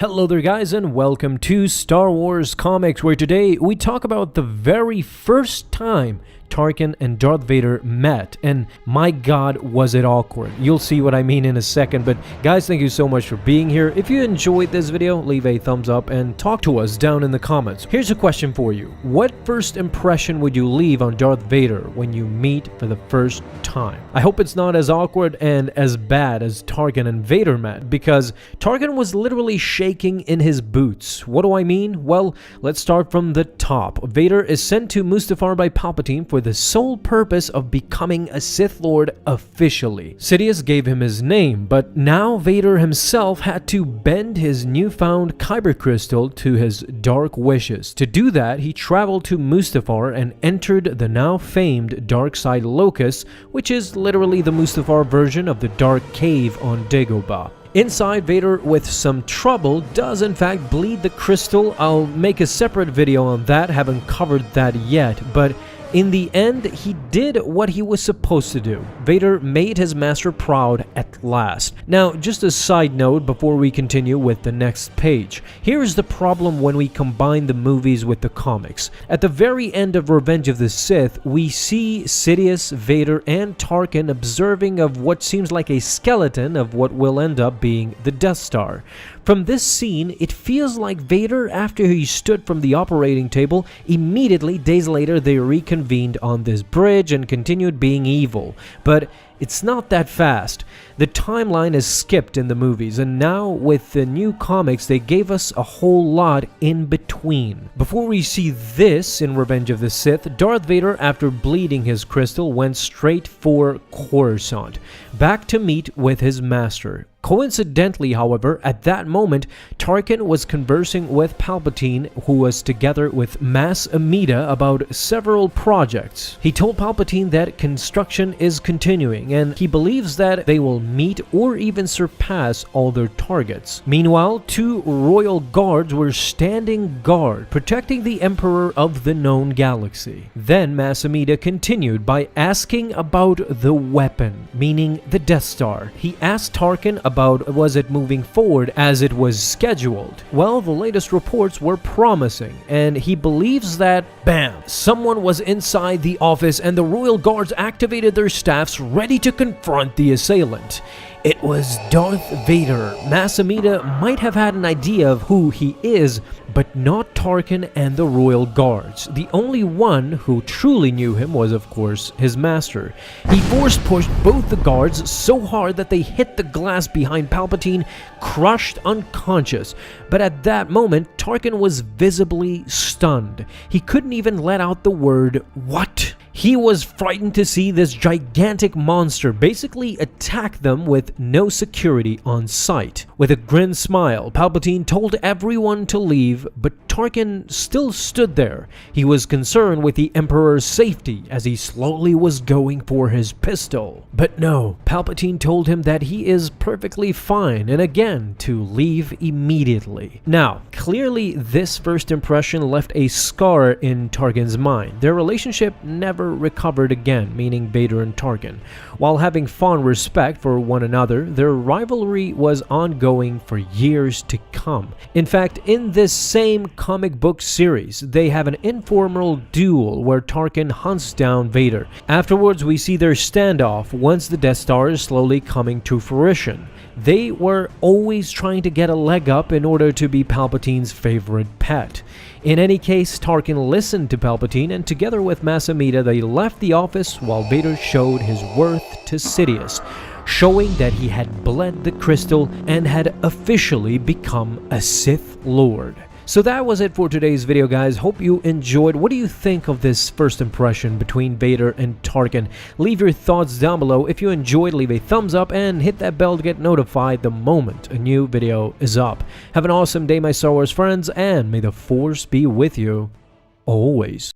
Hello there guys, and welcome to Star Wars Comics, where today we talk about the very first time Tarkin and Darth Vader met, and my god was it awkward. You'll see what I mean in a second, but guys, thank you so much for being here. If you enjoyed this video, leave a thumbs up and talk to us down in the comments. Here's a question for you. What first impression would you leave on Darth Vader when you meet for the first time? I hope it's not as awkward and as bad as Tarkin and Vader met, because Tarkin was literally shaking in his boots. What do I mean? Well, let's start from the top. Vader is sent to Mustafar by Palpatine for the sole purpose of becoming a Sith Lord officially. Sidious gave him his name, but now Vader himself had to bend his newfound Kyber crystal to his dark wishes. To do that, he traveled to Mustafar and entered the now famed Dark Side Locus, which is literally the Mustafar version of the Dark Cave on Dagobah. Inside, Vader, with some trouble, does in fact bleed the crystal. I'll make a separate video on that, haven't covered that yet, but in the end, he did what he was supposed to do. Vader made his master proud at last. Now, just a side note before we continue with the next page. Here's the problem when we combine the movies with the comics. At the very end of Revenge of the Sith, we see Sidious, Vader, and Tarkin observing of what seems like a skeleton of what will end up being the Death Star. From this scene, it feels like Vader, after he stood from the operating table, immediately, days later, they reconvened on this bridge and continued being evil. But it's not that fast. The timeline is skipped in the movies, and now with the new comics, they gave us a whole lot in between. Before we see this in Revenge of the Sith, Darth Vader, after bleeding his crystal, went straight for Coruscant, back to meet with his master. Coincidentally, however, at that moment, Tarkin was conversing with Palpatine, who was together with Mas Amida about several projects. He told Palpatine that construction is continuing, and he believes that they will meet or even surpass all their targets. Meanwhile, two royal guards were standing guard, protecting the Emperor of the known galaxy. Then Mas Amida continued by asking about the weapon, meaning the Death Star. He asked Tarkin about was it moving forward as it was scheduled. Well, the latest reports were promising, and he believes that, bam, someone was inside the office and the royal guards activated their staffs ready to confront the assailant. It was Darth Vader. Mas Amida might have had an idea of who he is, but not Tarkin and the royal guards. The only one who truly knew him was, of course, his master. He force-pushed both the guards so hard that they hit the glass behind Palpatine, crushed unconscious. But at that moment, Tarkin was visibly stunned. He couldn't even let out the word, "What?" He was frightened to see this gigantic monster basically attack them with no security on sight. With a grim smile, Palpatine told everyone to leave, but Tarkin still stood there. He was concerned with the Emperor's safety as he slowly was going for his pistol. But no, Palpatine told him that he is perfectly fine and again to leave immediately. Now, clearly this first impression left a scar in Tarkin's mind. Their relationship never recovered again, meaning Vader and Tarkin. While having fond respect for one another, their rivalry was ongoing for years to come. In fact, in this same comic book series, they have an informal duel where Tarkin hunts down Vader. Afterwards, we see their standoff once the Death Star is slowly coming to fruition. They were always trying to get a leg up in order to be Palpatine's favorite pet. In any case, Tarkin listened to Palpatine, and together with Mas Amida, they left the office while Vader showed his worth to Sidious, showing that he had bled the crystal and had officially become a Sith Lord. So that was it for today's video, guys. Hope you enjoyed. What do you think of this first impression between Vader and Tarkin? Leave your thoughts down below. If you enjoyed, leave a thumbs up and hit that bell to get notified the moment a new video is up. Have an awesome day, my Star Wars friends, and may the Force be with you always.